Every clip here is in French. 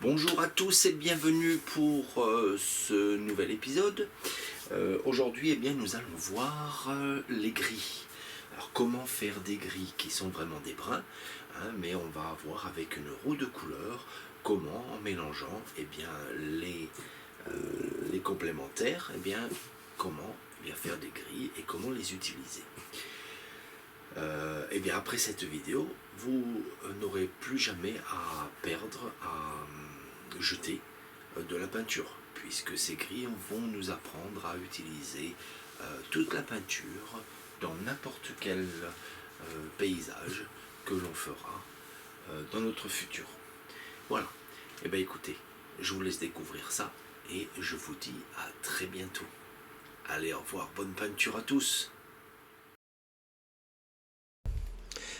Bonjour à tous et bienvenue pour ce nouvel épisode. Aujourd'hui, nous allons voir les gris. Alors, comment faire des gris qui sont vraiment des bruns, mais on va voir avec une roue de couleur comment, en mélangeant les complémentaires, comment faire des gris et comment les utiliser. Après cette vidéo, vous n'aurez plus jamais à perdre, à jeter de la peinture, puisque ces gris vont nous apprendre à utiliser toute la peinture dans n'importe quel paysage que l'on fera dans notre futur. Voilà. Écoutez, je vous laisse découvrir ça et je vous dis à très bientôt. Allez, au revoir, bonne peinture à tous.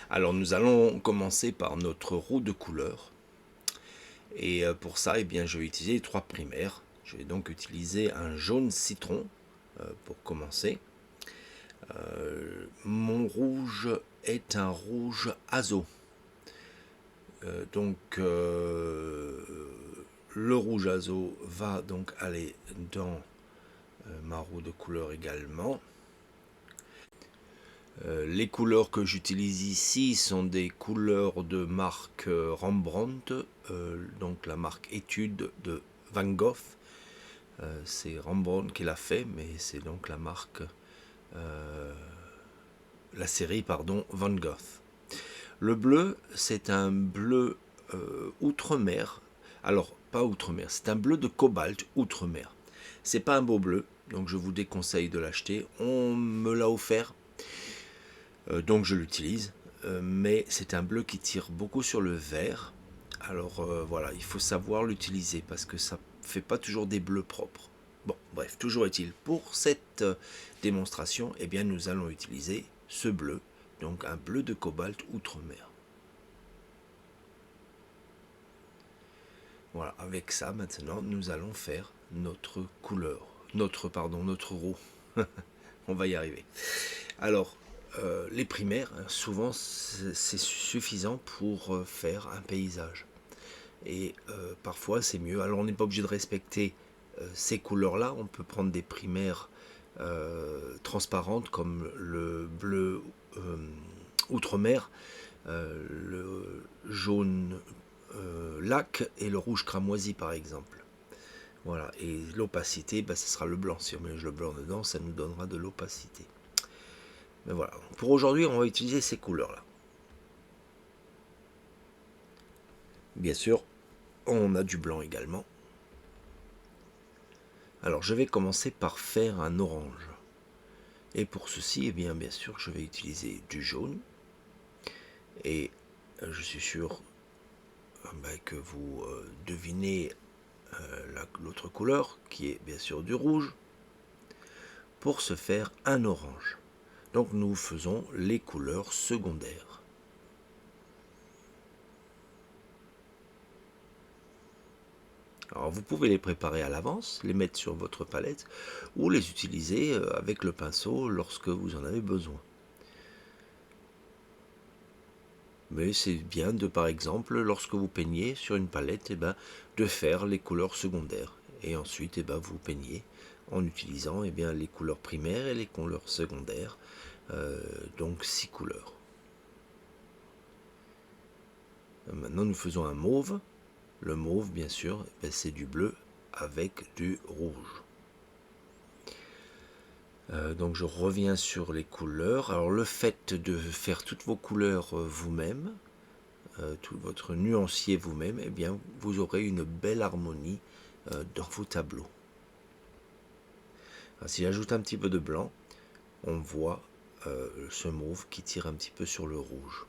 Alors nous allons commencer par notre roue de couleur. Et pour ça, je vais utiliser 3 primaires. Je vais donc utiliser un jaune citron pour commencer. Mon rouge est un rouge azo. Le rouge azo va donc aller dans ma roue de couleur également. Les couleurs que j'utilise ici sont des couleurs de marque Rembrandt, donc la marque Étude de Van Gogh. C'est Rembrandt qui l'a fait, mais c'est donc la marque, la série Van Gogh. Le bleu, c'est un bleu outre-mer. Alors, pas outre-mer, c'est un bleu de cobalt outre-mer. C'est pas un beau bleu, donc je vous déconseille de l'acheter. On me l'a offert. Donc je l'utilise, mais c'est un bleu qui tire beaucoup sur le vert. Alors voilà, il faut savoir l'utiliser parce que ça ne fait pas toujours des bleus propres. Bon, bref, toujours est-il, pour cette démonstration, nous allons utiliser ce bleu, donc un bleu de cobalt outre-mer. Voilà, avec ça maintenant, nous allons faire notre couleur, notre roue. On va y arriver. Alors, les primaires, souvent c'est suffisant pour faire un paysage. Et parfois c'est mieux. Alors on n'est pas obligé de respecter ces couleurs-là. On peut prendre des primaires transparentes comme le bleu outre-mer, le jaune lac et le rouge cramoisi par exemple. Voilà. Et l'opacité, ce sera le blanc. Si on mélange le blanc dedans, ça nous donnera de l'opacité. Mais voilà, pour aujourd'hui, on va utiliser ces couleurs-là. Bien sûr, on a du blanc également. Alors, je vais commencer par faire un orange. Et pour ceci, bien sûr, je vais utiliser du jaune. Et je suis sûr que vous devinez l'autre couleur, qui est bien sûr du rouge, pour se faire un orange. Donc nous faisons les couleurs secondaires. Alors vous pouvez les préparer à l'avance, les mettre sur votre palette ou les utiliser avec le pinceau lorsque vous en avez besoin. Mais c'est bien de, par exemple, lorsque vous peignez sur une palette, de faire les couleurs secondaires. Et ensuite, vous peignez en utilisant les couleurs primaires et les couleurs secondaires. Donc 6 couleurs. Maintenant, nous faisons un mauve. Le mauve, bien sûr, c'est du bleu avec du rouge. Donc je reviens sur les couleurs. Alors le fait de faire toutes vos couleurs vous-même, tout votre nuancier vous-même, vous aurez une belle harmonie dans vos tableaux. Alors, si j'ajoute un petit peu de blanc, on voit ce mauve qui tire un petit peu sur le rouge.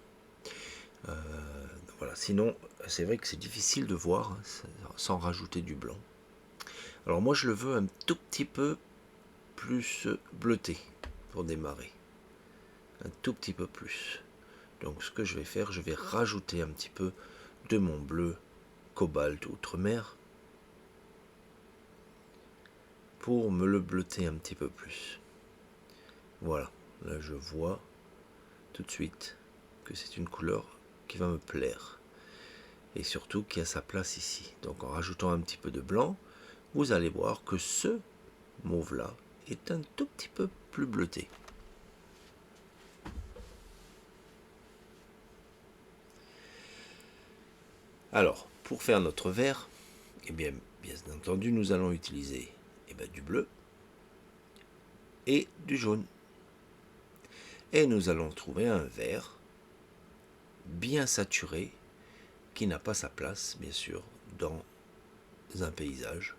Voilà. Sinon, c'est vrai que c'est difficile de voir sans rajouter du blanc. Alors moi je le veux un tout petit peu plus bleuté pour démarrer. Un tout petit peu plus. Donc ce que je vais faire, je vais rajouter un petit peu de mon bleu cobalt outre-mer pour me le bleuter un petit peu plus. Voilà, là je vois tout de suite que c'est une couleur qui va me plaire. et surtout qui a sa place ici. Donc en rajoutant un petit peu de blanc, vous allez voir que ce mauve-là est un tout petit peu plus bleuté. Alors, pour faire notre vert, eh bien entendu, nous allons utiliser du bleu et du jaune. Et nous allons trouver un vert bien saturé qui n'a pas sa place, bien sûr, dans un paysage,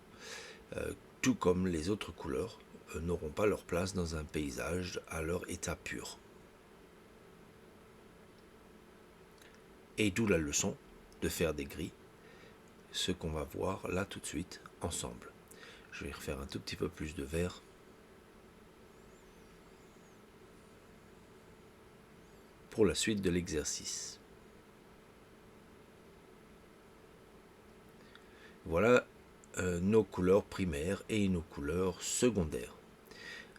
tout comme les autres couleurs n'auront pas leur place dans un paysage à leur état pur. Et d'où la leçon de faire des gris, ce qu'on va voir là tout de suite ensemble. Je vais refaire un tout petit peu plus de vert. Pour la suite de l'exercice. Voilà nos couleurs primaires et nos couleurs secondaires.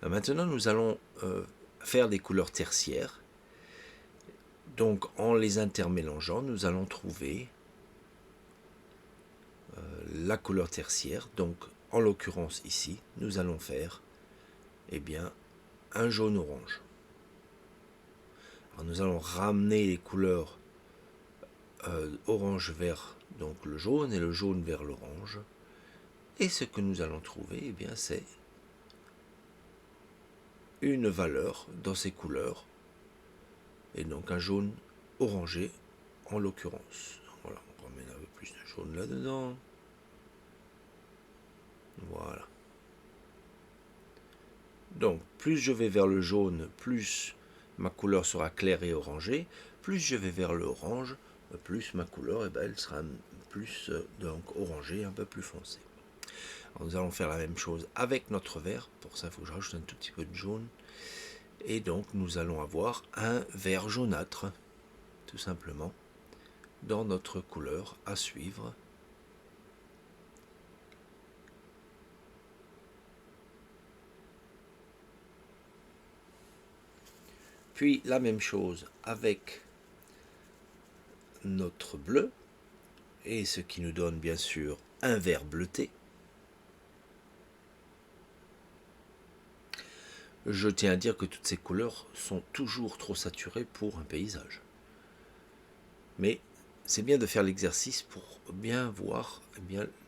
Maintenant, nous allons faire des couleurs tertiaires. Donc, en les intermélangeant, nous allons trouver la couleur tertiaire. Donc, en l'occurrence ici, nous allons faire un jaune-orange. Alors, nous allons ramener les couleurs orange vers donc le jaune et le jaune vers l'orange. Et ce que nous allons trouver, c'est une valeur dans ces couleurs. Et donc un jaune orangé en l'occurrence. Voilà, on ramène un peu plus de jaune là-dedans. Voilà. Donc plus je vais vers le jaune, plus ma couleur sera claire et orangée. Plus je vais vers l'orange, plus ma couleur elle sera plus orangée, un peu plus foncée. Alors, nous allons faire la même chose avec notre vert. Pour ça, il faut que je rajoute un tout petit peu de jaune. Et donc, nous allons avoir un vert jaunâtre, tout simplement, dans notre couleur à suivre. Puis, la même chose avec notre bleu, et ce qui nous donne bien sûr un vert bleuté. Je tiens à dire que toutes ces couleurs sont toujours trop saturées pour un paysage. Mais c'est bien de faire l'exercice pour bien voir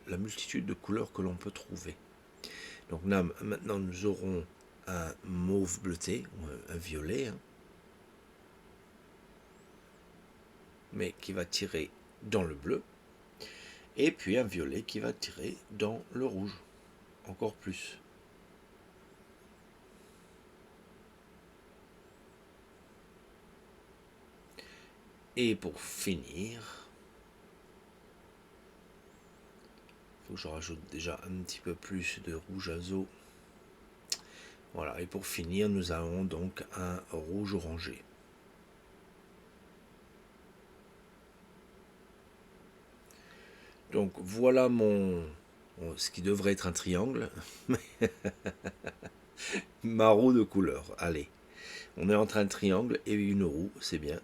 la multitude de couleurs que l'on peut trouver. Donc là, maintenant, nous aurons un mauve bleuté, un violet, mais qui va tirer dans le bleu, et puis un violet qui va tirer dans le rouge, encore plus. Et pour finir, il faut que je rajoute déjà un petit peu plus de rouge azo. Voilà, et pour finir, nous avons donc un rouge orangé. Donc voilà ce qui devrait être un triangle. Ma roue de couleur. Allez, on est entre un triangle et une roue, c'est bien.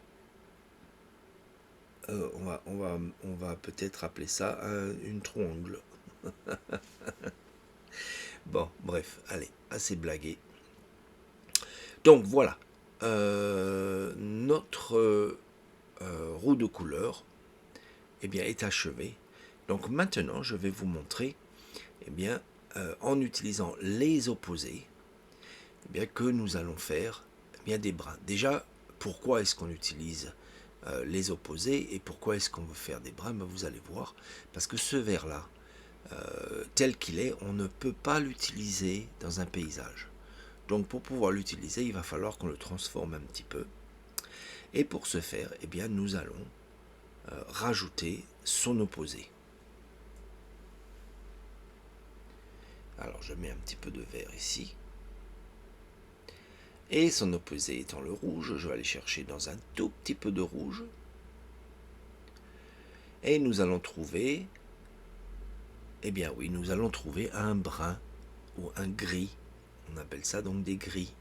On va peut-être appeler ça une triangle. Bon, bref, allez, assez blagué. Donc voilà, notre roue de couleur est achevée. Donc maintenant, je vais vous montrer en utilisant les opposés que nous allons faire des brins. Déjà, pourquoi est-ce qu'on utilise les opposés et pourquoi est-ce qu'on veut faire des brins? Vous allez voir, parce que ce vert-là, tel qu'il est, on ne peut pas l'utiliser dans un paysage. Donc pour pouvoir l'utiliser, il va falloir qu'on le transforme un petit peu. Et pour ce faire, nous allons rajouter son opposé. Alors je mets un petit peu de vert ici. Et son opposé étant le rouge, je vais aller chercher dans un tout petit peu de rouge. Et nous allons trouver, nous allons trouver un brun ou un gris. On appelle ça donc des gris.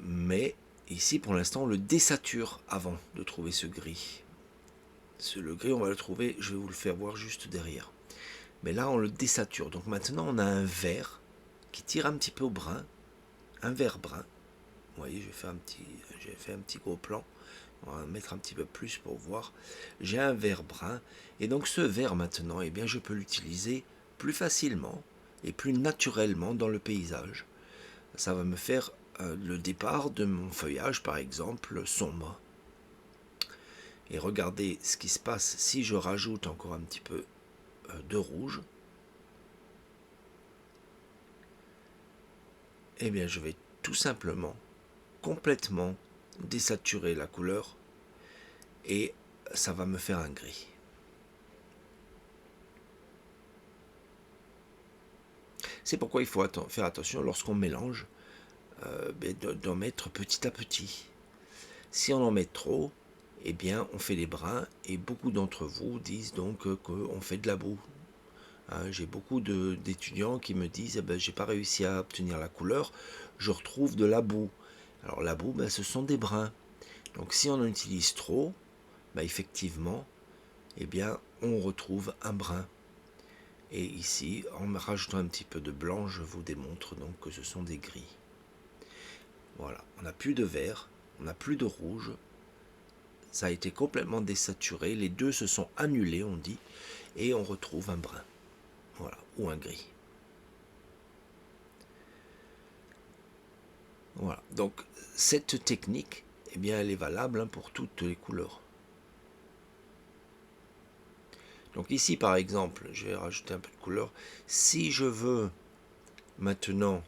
Mais ici, pour l'instant, on le désature avant de trouver ce gris. Le gris, on va le trouver, je vais vous le faire voir juste derrière. Mais là, on le désature. Donc maintenant, on a un vert qui tire un petit peu au brun, un vert brun. Vous voyez, j'ai fait un petit gros plan. On va mettre un petit peu plus pour voir. J'ai un vert brun. Et donc ce vert maintenant, eh bien, je peux l'utiliser plus facilement et plus naturellement dans le paysage. Ça va me faire le départ de mon feuillage, par exemple, sombre. Et regardez ce qui se passe si je rajoute encore un petit peu de rouge. Eh bien, je vais tout simplement complètement désaturer la couleur et ça va me faire un gris. C'est pourquoi il faut faire attention lorsqu'on mélange d'en mettre petit à petit. Si on en met trop, eh bien on fait des brins et beaucoup d'entre vous disent donc qu'on fait de la boue. Hein, j'ai beaucoup d'étudiants qui me disent j'ai pas réussi à obtenir la couleur, je retrouve de la boue. Alors la boue, ce sont des brins. Donc si on en utilise trop, effectivement, eh bien on retrouve un brun. Et ici, en rajoutant un petit peu de blanc, je vous démontre donc que ce sont des gris. Voilà, on n'a plus de vert, on n'a plus de rouge, ça a été complètement désaturé, les deux se sont annulés, on dit, et on retrouve un brun, voilà, ou un gris. Voilà, donc cette technique, eh bien, elle est valable pour toutes les couleurs. Donc ici, par exemple, je vais rajouter un peu de couleur. Si je veux maintenant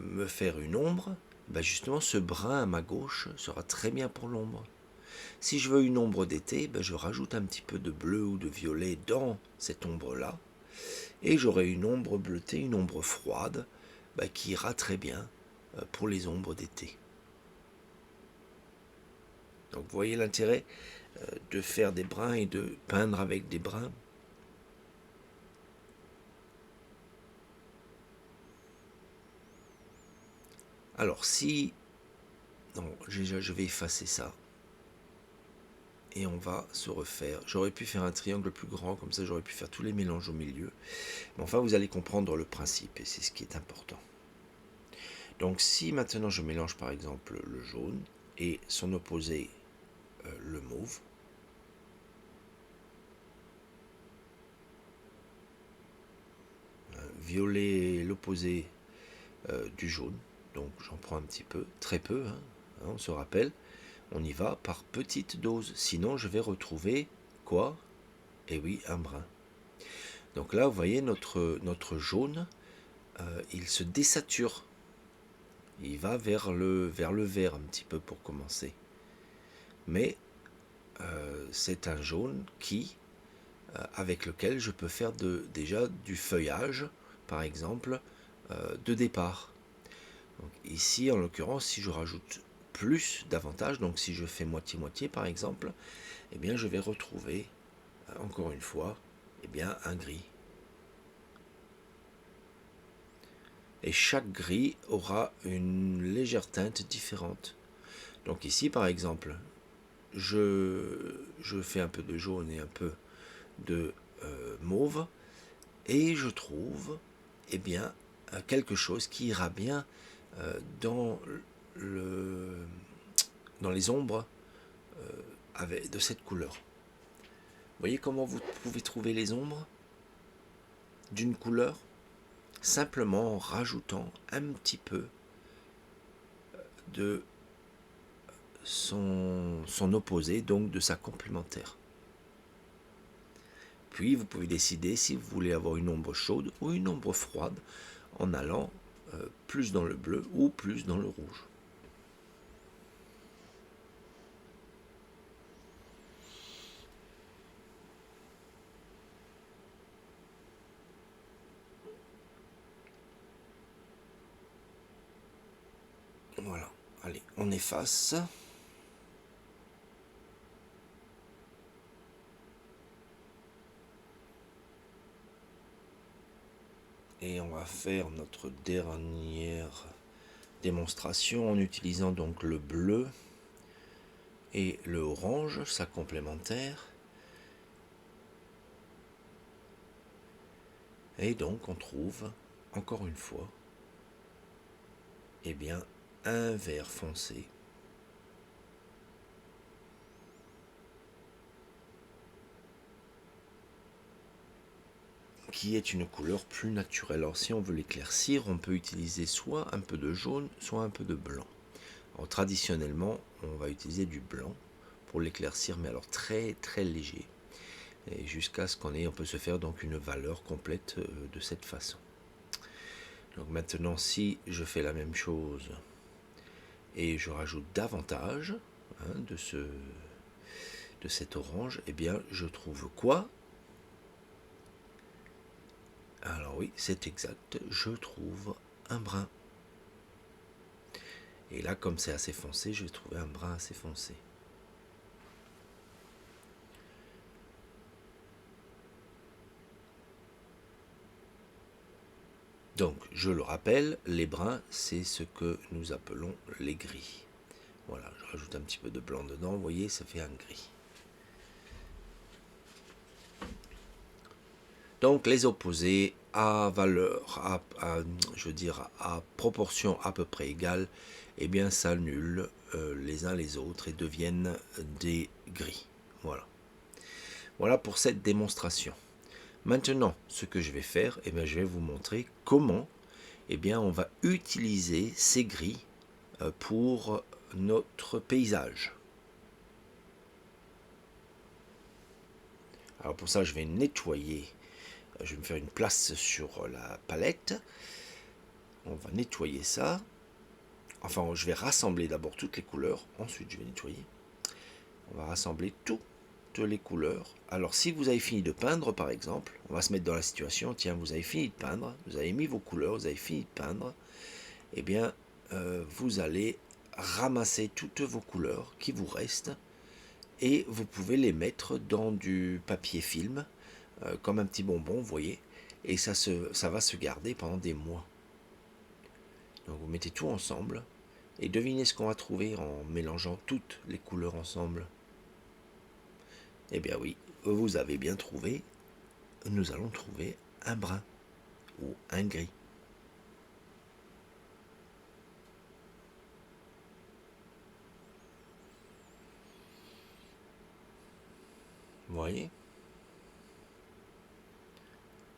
me faire une ombre, justement, ce brun à ma gauche sera très bien pour l'ombre. Si je veux une ombre d'été, je rajoute un petit peu de bleu ou de violet dans cette ombre-là. Et j'aurai une ombre bleutée, une ombre froide, qui ira très bien pour les ombres d'été. Donc vous voyez l'intérêt de faire des bruns et de peindre avec des bruns. Alors si... Non, déjà je vais effacer ça. Et on va se refaire. J'aurais pu faire un triangle plus grand, comme ça j'aurais pu faire tous les mélanges au milieu. Mais enfin vous allez comprendre le principe et c'est ce qui est important. Donc si maintenant je mélange par exemple le jaune et son opposé le mauve, violet l'opposé du jaune, donc j'en prends un petit peu, très peu, on se rappelle, on y va par petite dose, sinon je vais retrouver quoi? Eh oui, un brun. Donc là vous voyez notre jaune, il se désature, il va vers le vert un petit peu pour commencer, mais c'est un jaune qui avec lequel je peux faire déjà du feuillage, par exemple, de départ. Donc ici, en l'occurrence, si je rajoute plus davantage, donc si je fais moitié-moitié par exemple, eh bien je vais retrouver, encore une fois, un gris. Et chaque gris aura une légère teinte différente. Donc ici, par exemple, je fais un peu de jaune et un peu de mauve, et je trouve quelque chose qui ira bien dans les ombres de cette couleur. Vous voyez comment vous pouvez trouver les ombres d'une couleur simplement en rajoutant un petit peu de son opposé, donc de sa complémentaire. Puis vous pouvez décider si vous voulez avoir une ombre chaude ou une ombre froide en allant plus dans le bleu ou plus dans le rouge. Voilà, allez, on efface. Et on va faire notre dernière démonstration en utilisant donc le bleu et le orange, sa complémentaire. Et donc on trouve, encore une fois, eh bien, un vert foncé qui est une couleur plus naturelle. Alors si on veut l'éclaircir, on peut utiliser soit un peu de jaune, soit un peu de blanc. Alors traditionnellement, on va utiliser du blanc pour l'éclaircir, mais alors très très léger. Et jusqu'à ce on peut se faire donc une valeur complète de cette façon. Donc maintenant, si je fais la même chose et je rajoute davantage de cet orange, eh bien je trouve quoi? Alors oui, c'est exact, je trouve un brun. Et là, comme c'est assez foncé, je vais trouver un brun assez foncé. Donc, je le rappelle, les bruns, c'est ce que nous appelons les gris. Voilà, je rajoute un petit peu de blanc dedans, vous voyez, ça fait un gris. Donc, les opposés à valeur, je veux dire, à proportion à peu près égale, eh bien, s'annulent les uns les autres et deviennent des gris. Voilà. Voilà pour cette démonstration. Maintenant, ce que je vais faire, eh bien, je vais vous montrer comment eh bien, on va utiliser ces gris pour notre paysage. Alors pour ça, je vais nettoyer, je vais me faire une place sur la palette. On va nettoyer ça. Enfin, je vais rassembler d'abord toutes les couleurs, ensuite je vais nettoyer. On va rassembler toutes les couleurs. Alors si vous avez fini de peindre par exemple, on va se mettre dans la situation, tiens, vous avez fini de peindre, vous avez mis vos couleurs, vous avez fini de peindre, eh bien vous allez ramasser toutes vos couleurs qui vous restent et vous pouvez les mettre dans du papier film, comme un petit bonbon, vous voyez, et ça va se garder pendant des mois. Donc vous mettez tout ensemble, et devinez ce qu'on va trouver en mélangeant toutes les couleurs ensemble. Eh bien oui, vous avez bien trouvé, nous allons trouver un brun, ou un gris. Vous voyez?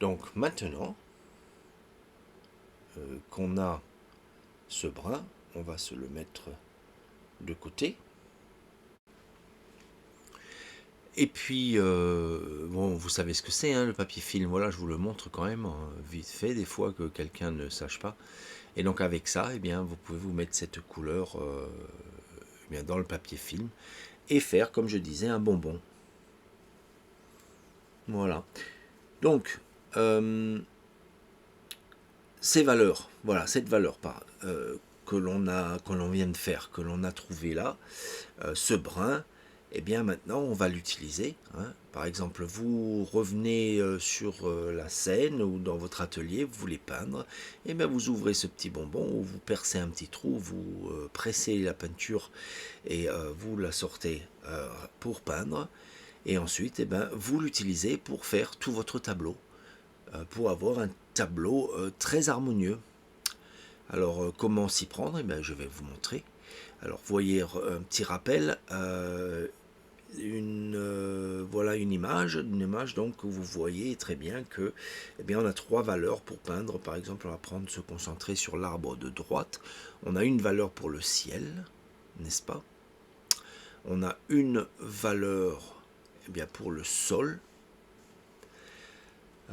Donc maintenant qu'on a ce brun, on va se le mettre de côté. Et puis, bon, vous savez ce que c'est, hein, le papier film. Voilà, je vous le montre quand même vite fait, des fois que quelqu'un ne sache pas. Et donc avec ça, eh bien, vous pouvez vous mettre cette couleur eh bien, dans le papier film et faire, comme je disais, un bonbon. Voilà. Donc, ces valeurs, voilà, cette valeur que l'on vient de faire, que l'on a trouvé là, ce brin, eh bien maintenant on va l'utiliser. Hein. Par exemple, vous revenez sur la scène ou dans votre atelier, vous voulez peindre, et bien vous ouvrez ce petit bonbon ou vous percez un petit trou, vous pressez la peinture et vous la sortez pour peindre. Et ensuite, eh ben, vous l'utilisez pour faire tout votre tableau, pour avoir un tableau très harmonieux. Alors, comment s'y prendre? Eh ben, je vais vous montrer. Alors, voyez un petit rappel, voilà une image donc où vous voyez très bien que eh bien, on a trois valeurs pour peindre. Par exemple, on va se concentrer sur l'arbre de droite. On a une valeur pour le ciel, n'est-ce pas? On a une valeur eh bien, pour le sol.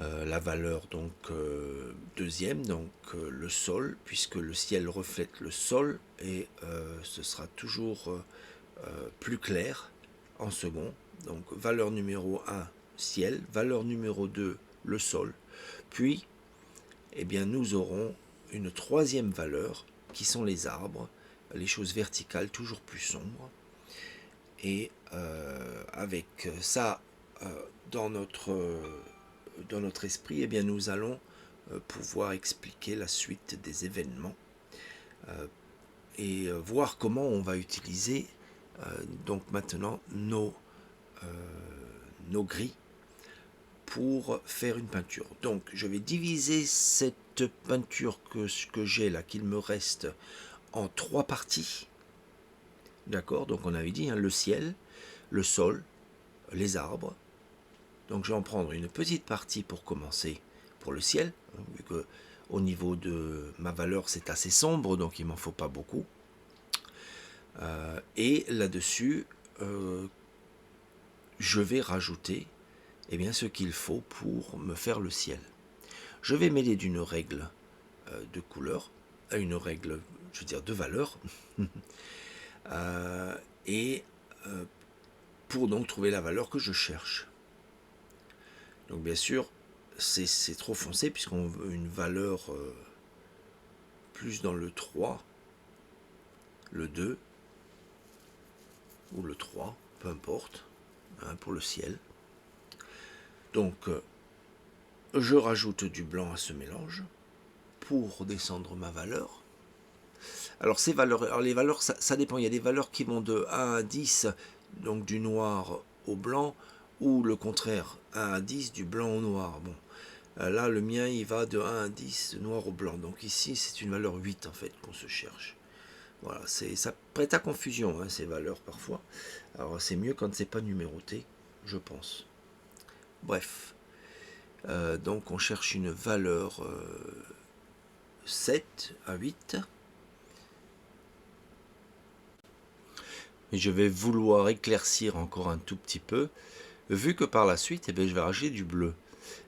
La valeur donc deuxième, donc le sol, puisque le ciel reflète le sol et ce sera toujours plus clair en second. Donc valeur numéro 1, ciel, valeur numéro 2, le sol. Puis, eh bien, nous aurons une troisième valeur qui sont les arbres, les choses verticales toujours plus sombres. Et avec ça dans notre esprit, eh bien, nous allons pouvoir expliquer la suite des événements et voir comment on va utiliser donc maintenant nos gris pour faire une peinture. Donc je vais diviser cette peinture que j'ai là, qu'il me reste, en 3 parties. D'accord, donc on avait dit le ciel, le sol, les arbres. Donc je vais en prendre une petite partie pour commencer pour le ciel, vu que au niveau de ma valeur c'est assez sombre, donc il m'en faut pas beaucoup. Et là-dessus, je vais rajouter ce qu'il faut pour me faire le ciel. Je vais mêler d'une règle de couleur à une règle, je veux dire, de valeur, et pour donc trouver la valeur que je cherche. Donc bien sûr, c'est trop foncé puisqu'on veut une valeur plus dans le 3, le 2 ou le 3, peu importe, pour le ciel. Donc je rajoute du blanc à ce mélange pour descendre ma valeur. Alors ces valeurs, les valeurs ça dépend, il y a des valeurs qui vont de 1 à 10, donc du noir au blanc, ou le contraire, 1 à 10 du blanc au noir. Bon, là le mien il va de 1 à 10 de noir au blanc, donc ici c'est une valeur 8 en fait qu'on se cherche. Voilà, ça prête à confusion ces valeurs parfois. Alors c'est mieux quand c'est pas numéroté, je pense. Bref, donc on cherche une valeur 7 à 8. Et je vais vouloir éclaircir encore un tout petit peu, vu que par la suite, je vais rajouter du bleu.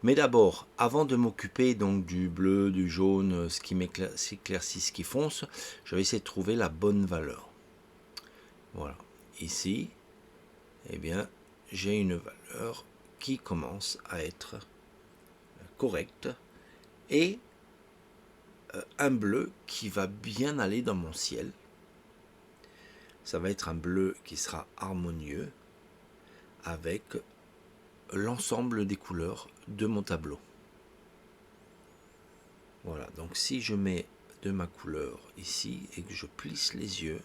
Mais d'abord, avant de m'occuper donc du bleu, du jaune, ce qui m'éclaircit, ce qui fonce, je vais essayer de trouver la bonne valeur. Voilà. Ici, j'ai une valeur qui commence à être correcte et un bleu qui va bien aller dans mon ciel. Ça va être un bleu qui sera harmonieux avec l'ensemble des couleurs de mon tableau. Voilà, donc si je mets de ma couleur ici et que je plisse les yeux,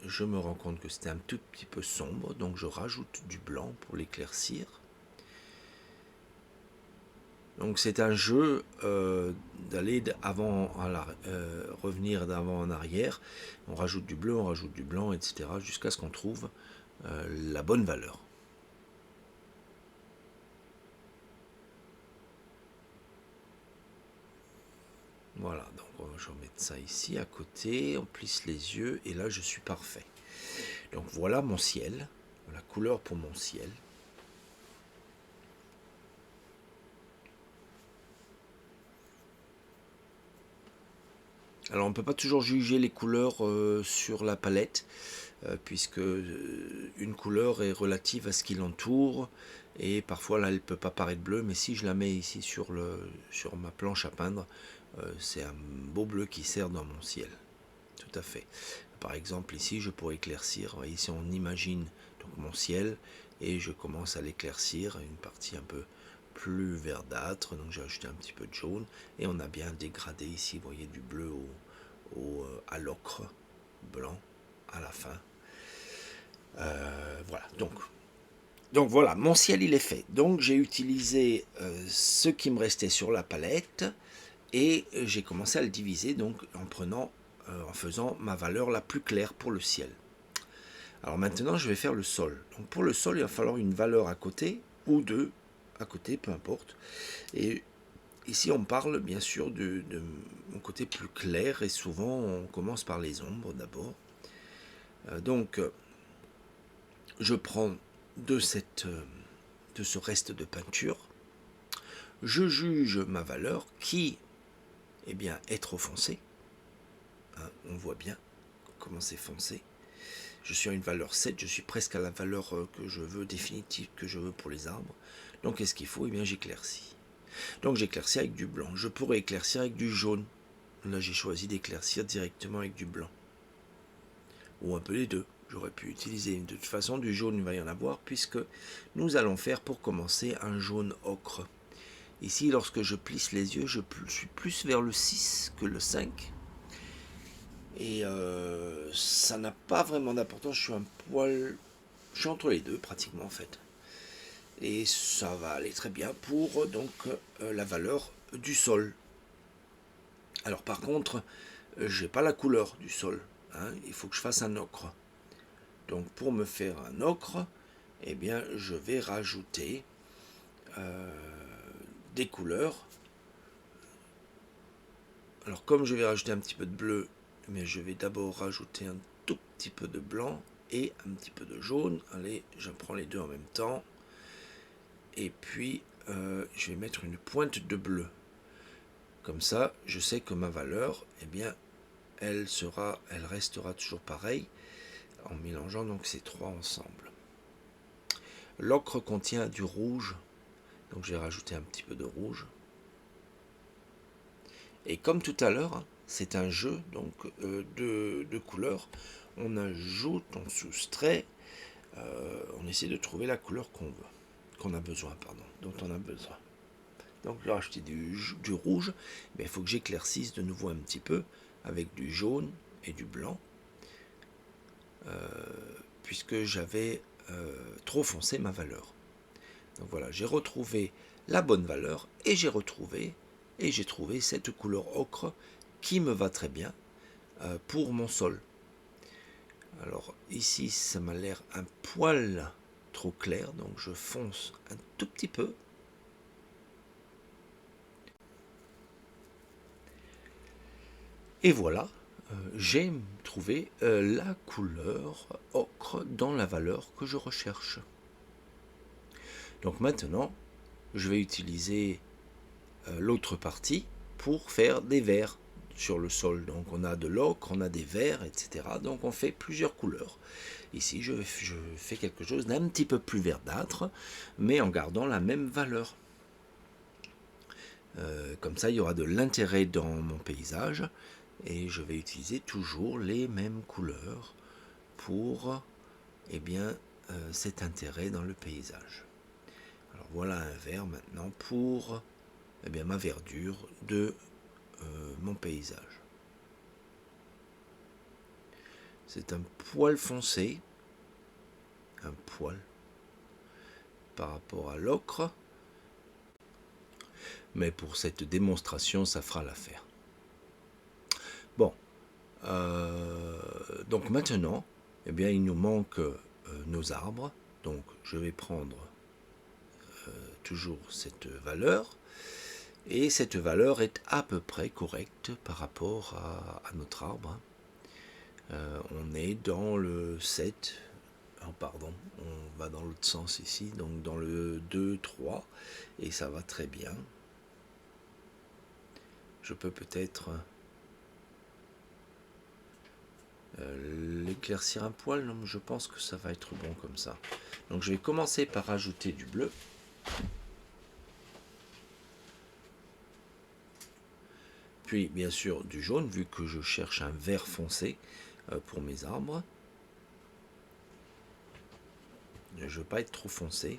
je me rends compte que c'est un tout petit peu sombre, donc je rajoute du blanc pour l'éclaircir. Donc c'est un jeu d'aller revenir d'avant en arrière. On rajoute du bleu, on rajoute du blanc, etc. jusqu'à ce qu'on trouve la bonne valeur. Voilà, donc je vais mettre ça ici à côté, on plisse les yeux et là je suis parfait. Donc voilà mon ciel, la couleur pour mon ciel. Alors on ne peut pas toujours juger les couleurs sur la palette, puisque une couleur est relative à ce qui l'entoure, et parfois là elle ne peut pas paraître bleue, mais si je la mets ici sur ma planche à peindre, c'est un beau bleu qui sert dans mon ciel. Tout à fait. Par exemple ici je pourrais éclaircir, ici on imagine donc mon ciel, et je commence à l'éclaircir, une partie un peu plus verdâtre, donc j'ai ajouté un petit peu de jaune, et on a bien dégradé ici, vous voyez, du bleu à l'ocre blanc à la fin. Voilà, donc voilà, mon ciel il est fait. Donc j'ai utilisé ce qui me restait sur la palette, et j'ai commencé à le diviser donc en faisant ma valeur la plus claire pour le ciel. Alors maintenant je vais faire le sol. Donc pour le sol il va falloir une valeur à côté, ou deux à côté, peu importe. Et ici on parle bien sûr de mon côté plus clair, et souvent on commence par les ombres d'abord. Donc je prends de ce reste de peinture, je juge ma valeur qui est trop foncée. On voit bien comment c'est foncé. Je suis à une valeur 7, je suis presque à la valeur que je veux, définitive que je veux pour les arbres. Donc qu'est-ce qu'il faut? J'éclaircis. Donc j'éclaircis avec du blanc. Je pourrais éclaircir avec du jaune. Là j'ai choisi d'éclaircir directement avec du blanc. Ou un peu les deux. J'aurais pu utiliser de toute façon du jaune, il va y en avoir, puisque nous allons faire pour commencer un jaune ocre. Ici, lorsque je plisse les yeux, je suis plus vers le 6 que le 5. Et ça n'a pas vraiment d'importance, je suis entre les deux pratiquement en fait. et ça va aller très bien pour donc la valeur du sol. Alors par contre, j'ai pas la couleur du sol, hein, il faut que je fasse un ocre. Donc pour me faire un ocre, eh bien je vais rajouter des couleurs. Alors comme je vais rajouter un petit peu de bleu, mais je vais d'abord rajouter un tout petit peu de blanc et un petit peu de jaune. Allez, je prends les deux en même temps. Et puis je vais mettre une pointe de bleu. Comme ça, je sais que ma valeur, eh bien, elle restera toujours pareille en mélangeant donc ces trois ensemble. L'ocre contient du rouge, donc j'ai rajouté un petit peu de rouge. Et comme tout à l'heure, hein, c'est un jeu donc de couleurs. On ajoute, on soustrait, on essaie de trouver la couleur qu'on a besoin, dont on a besoin. Donc je vais rajouter du rouge, mais il faut que j'éclaircisse de nouveau un petit peu avec du jaune et du blanc, puisque j'avais trop foncé ma valeur. Donc voilà, j'ai retrouvé la bonne valeur et j'ai trouvé cette couleur ocre qui me va très bien pour mon sol. Alors ici, ça m'a l'air un poil trop clair, donc je fonce un tout petit peu. Et voilà, j'ai trouvé la couleur ocre dans la valeur que je recherche. Donc maintenant, je vais utiliser l'autre partie pour faire des verts sur le sol. Donc on a de l'ocre, on a des verts, etc. Donc on fait plusieurs couleurs. Ici, je fais quelque chose d'un petit peu plus verdâtre, mais en gardant la même valeur. Comme ça, il y aura de l'intérêt dans mon paysage. Et je vais utiliser toujours les mêmes couleurs pour cet intérêt dans le paysage. Alors voilà un vert maintenant pour ma verdure de mon paysage. C'est un poil foncé, un poil par rapport à l'ocre, mais pour cette démonstration, ça fera l'affaire. Bon, donc maintenant, il nous manque nos arbres. Donc je vais prendre toujours cette valeur. Et cette valeur est à peu près correcte par rapport à notre arbre. On est dans le 7. Pardon, on va dans l'autre sens ici. Donc dans le 2, 3. Et ça va très bien. Je peux peut-être l'éclaircir un poil. Non, je pense que ça va être bon comme ça. Donc je vais commencer par ajouter du bleu. Puis bien sûr du jaune, vu que je cherche un vert foncé pour mes arbres. Je ne veux pas être trop foncé.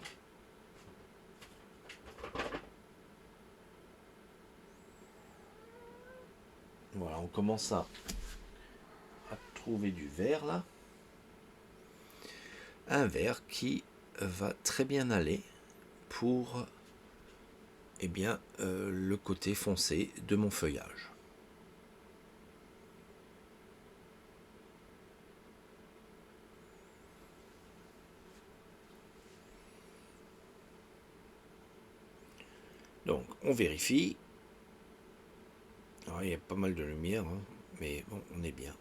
Voilà, on commence à trouver du vert là. Un vert qui va très bien aller pour le côté foncé de mon feuillage. Donc on vérifie. Alors, il y a pas mal de lumière, hein, mais bon, on est bien.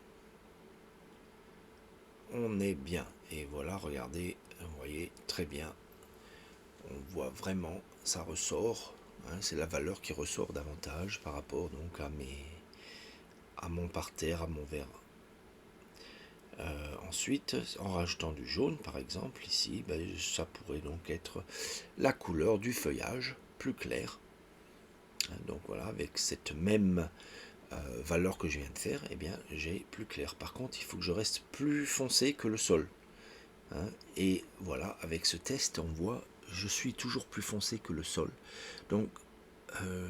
On est bien. Et voilà, regardez, vous voyez très bien. On voit vraiment, ça ressort. Hein, c'est la valeur qui ressort davantage par rapport donc à mon parterre, à mon verre. Ensuite, en rajoutant du jaune par exemple, ici, ça pourrait donc être la couleur du feuillage plus clair. Donc voilà, avec cette même valeur que je viens de faire, j'ai plus clair. Par contre, il faut que je reste plus foncé que le sol. Hein, et voilà, avec ce test, on voit, je suis toujours plus foncé que le sol. Donc,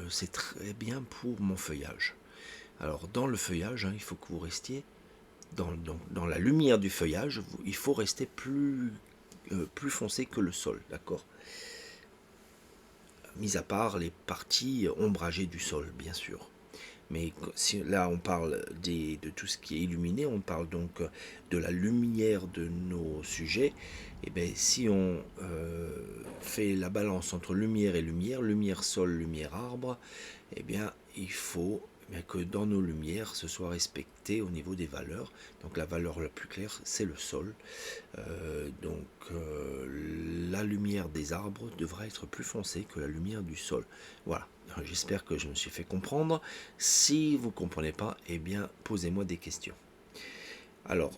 c'est très bien pour mon feuillage. Alors, dans le feuillage, hein, il faut que vous restiez dans la lumière du feuillage, il faut rester plus foncé que le sol, d'accord ? mis à part les parties ombragées du sol, bien sûr. Mais si là on parle de tout ce qui est illuminé, on parle donc de la lumière de nos sujets. Et bien si on fait la balance entre lumière et lumière, lumière sol, lumière arbre, eh bien il faut que dans nos lumières ce soit respecté au niveau des valeurs. Donc la valeur la plus claire c'est le sol. La lumière des arbres devra être plus foncée que la lumière du sol. Voilà. J'espère que je me suis fait comprendre. Si vous ne comprenez pas, eh bien, posez-moi des questions. Alors,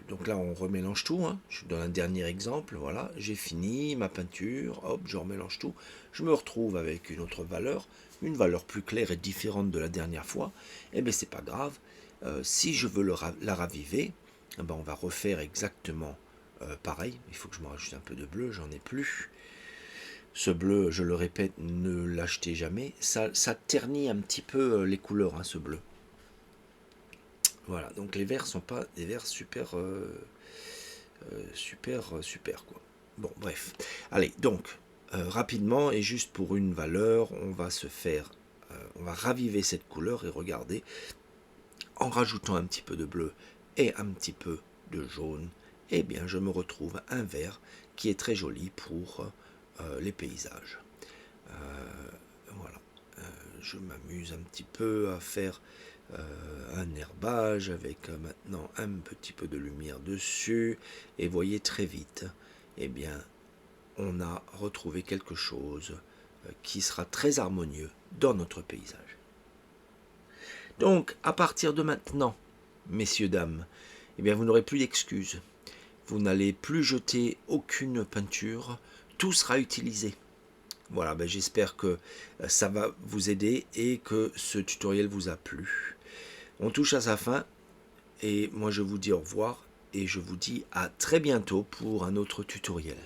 donc là, on remélange tout. Hein. Je donne un dernier exemple. Voilà, j'ai fini ma peinture. Hop, je remélange tout. Je me retrouve avec une autre valeur, une valeur plus claire et différente de la dernière fois. Eh bien, c'est pas grave. Si je veux la raviver, eh ben, on va refaire exactement pareil. Il faut que je me rajoute un peu de bleu, j'en ai plus. Ce bleu, je le répète, ne l'achetez jamais. Ça ternit un petit peu les couleurs, hein, ce bleu. Voilà, donc les verts sont pas des verts super, super quoi. Bon, bref. Allez, donc, rapidement, et juste pour une valeur, on va on va raviver cette couleur et regarder, en rajoutant un petit peu de bleu et un petit peu de jaune, eh bien, je me retrouve un vert qui est très joli pour les paysages. Voilà, je m'amuse un petit peu à faire un herbage avec maintenant un petit peu de lumière dessus, et voyez très vite, eh bien, on a retrouvé quelque chose qui sera très harmonieux dans notre paysage. Donc, à partir de maintenant, messieurs, dames, eh bien, vous n'aurez plus d'excuses. Vous n'allez plus jeter aucune peinture, tout sera utilisé. Voilà, ben j'espère que ça va vous aider et que ce tutoriel vous a plu. On touche à sa fin et moi je vous dis au revoir et je vous dis à très bientôt pour un autre tutoriel.